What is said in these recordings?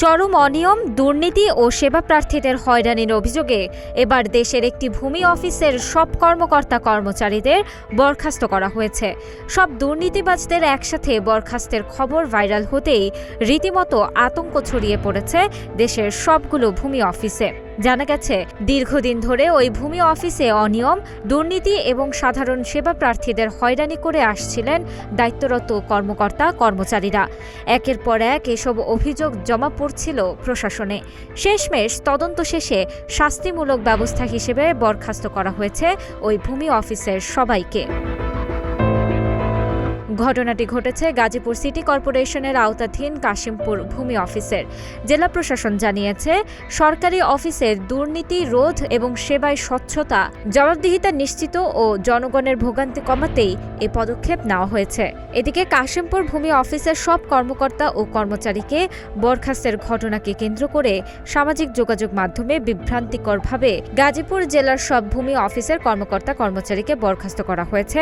চরম অনিয়ম, দুর্নীতি ও সেবা প্রার্থীদের হয়রানির অভিযোগে এবার দেশের একটি ভূমি অফিসের সব কর্মকর্তা কর্মচারীদের বরখাস্ত করা হয়েছে। সব দুর্নীতিবাজদের একসাথে বরখাস্তের খবর ভাইরাল হতেই রীতিমতো আতঙ্ক ছড়িয়ে পড়েছে দেশের সবগুলো ভূমি অফিসে। জানা গেছে, দীর্ঘদিন ধরে ওই ভূমি অফিসে অনিয়ম, দুর্নীতি এবং সাধারণ সেবা প্রার্থীদের হয়রানি করে আসছিলেন দায়িত্বরত কর্মকর্তা কর্মচারীরা। একের পর এক এসব অভিযোগ জমা পড়ছিল প্রশাসনে। শেষমেশ তদন্ত শেষে শাস্তিমূলক ব্যবস্থা হিসেবে বরখাস্ত করা হয়েছে ওই ভূমি অফিসের সবাইকে। ঘটনাটি ঘটেছে গাজীপুর সিটি কর্পোরেশনের আওতাধীন কাশিমপুর ভূমি অফিসের। জেলা প্রশাসন জানিয়েছে, সরকারি অফিসের দুর্নীতি রোধ এবং সেবায় স্বচ্ছতা, জবাবদিহিতা নিশ্চিত ও জনগণের ভোগান্তি কমাতেই এই পদক্ষেপ নেওয়া হয়েছে। এদিকে কাশিমপুর ভূমি অফিসের সব কর্মকর্তা ও কর্মচারীকে বরখাস্তের ঘটনাকে কেন্দ্র করে সামাজিক যোগাযোগ মাধ্যমে বিভ্রান্তিকরভাবে গাজীপুর জেলার সব ভূমি অফিসের কর্মকর্তা কর্মচারীকে বরখাস্ত করা হয়েছে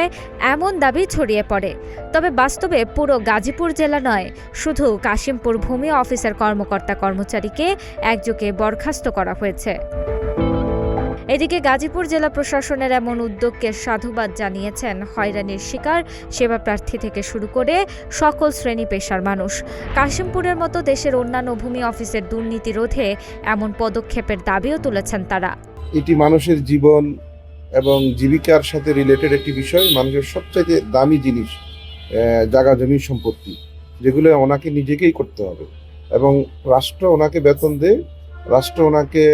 এমন দাবি ছড়িয়ে পড়ে। তবে বাস্তবে পুরো গাজীপুর জেলা নয়, শুধু কাশিমপুর ভূমি অফিসের কর্মকর্তা কর্মচারীকে একযোগে বরখাস্ত করা হয়েছে। এদিকে গাজীপুর জেলা প্রশাসনের এমন উদ্যোগকে সাধুবাদ জানিয়েছেন হয়রানির শিকার সেবা প্রার্থী থেকে শুরু করে সকল শ্রেণী পেশার মানুষ। কাশিমপুরের মতো দেশের অন্যান্য ভূমি অফিসের দুর্নীতি রোধে এমন পদক্ষেপের দাবিও তুলেছেন তারা। এটি মানুষের জীবন এবং জীবিকার সাথে রিলেটেড একটি বিষয়। মানুষের সবচাইতে দামি জিনিস জায়গা জমি সম্পত্তি, যেগুলো ওনাকে নিজেকেই করতে হবে এবং রাষ্ট্র ওনাকে বেতন দেয়। রাষ্ট্র ওনাকে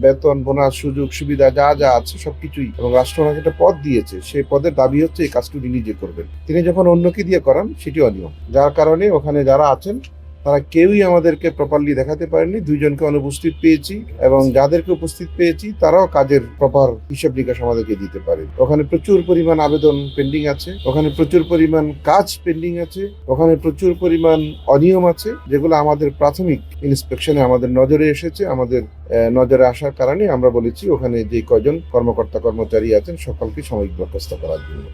বেতন, বোনাস, সুযোগ সুবিধা যা যা আছে সবকিছুই, এবং রাষ্ট্র ওনাকে একটা পদ দিয়েছে। সেই পদের দাবি হচ্ছে এই কাজটি উনি নিজে করবেন। তিনি যখন অন্যকে দিয়ে করান সেটি অনিয়ম, যার কারণে ওখানে যারা আছেন তারা কেউই আমাদেরকে প্রপারলি দেখাতে পারেনি। দুইজনকে অনুপস্থিত পেয়েছি এবং যাদেরকে উপস্থিত পেয়েছি তারাও কাজের প্রপার হিসাব নিকাশ আমাদেরকে দিতে পারে। ওখানে প্রচুর পরিমাণ আবেদন পেন্ডিং আছে, ওখানে প্রচুর পরিমাণ কাজ পেন্ডিং আছে, ওখানে প্রচুর পরিমাণ অনিয়ম আছে, যেগুলো আমাদের প্রাথমিক ইন্সপেকশনে আমাদের নজরে এসেছে। আমাদের নজরে আসার কারণে আমরা বলেছি ওখানে যে কয়জন কর্মকর্তা কর্মচারী আছেন সকলকে সাময়িক বরখাস্ত করার জন্য।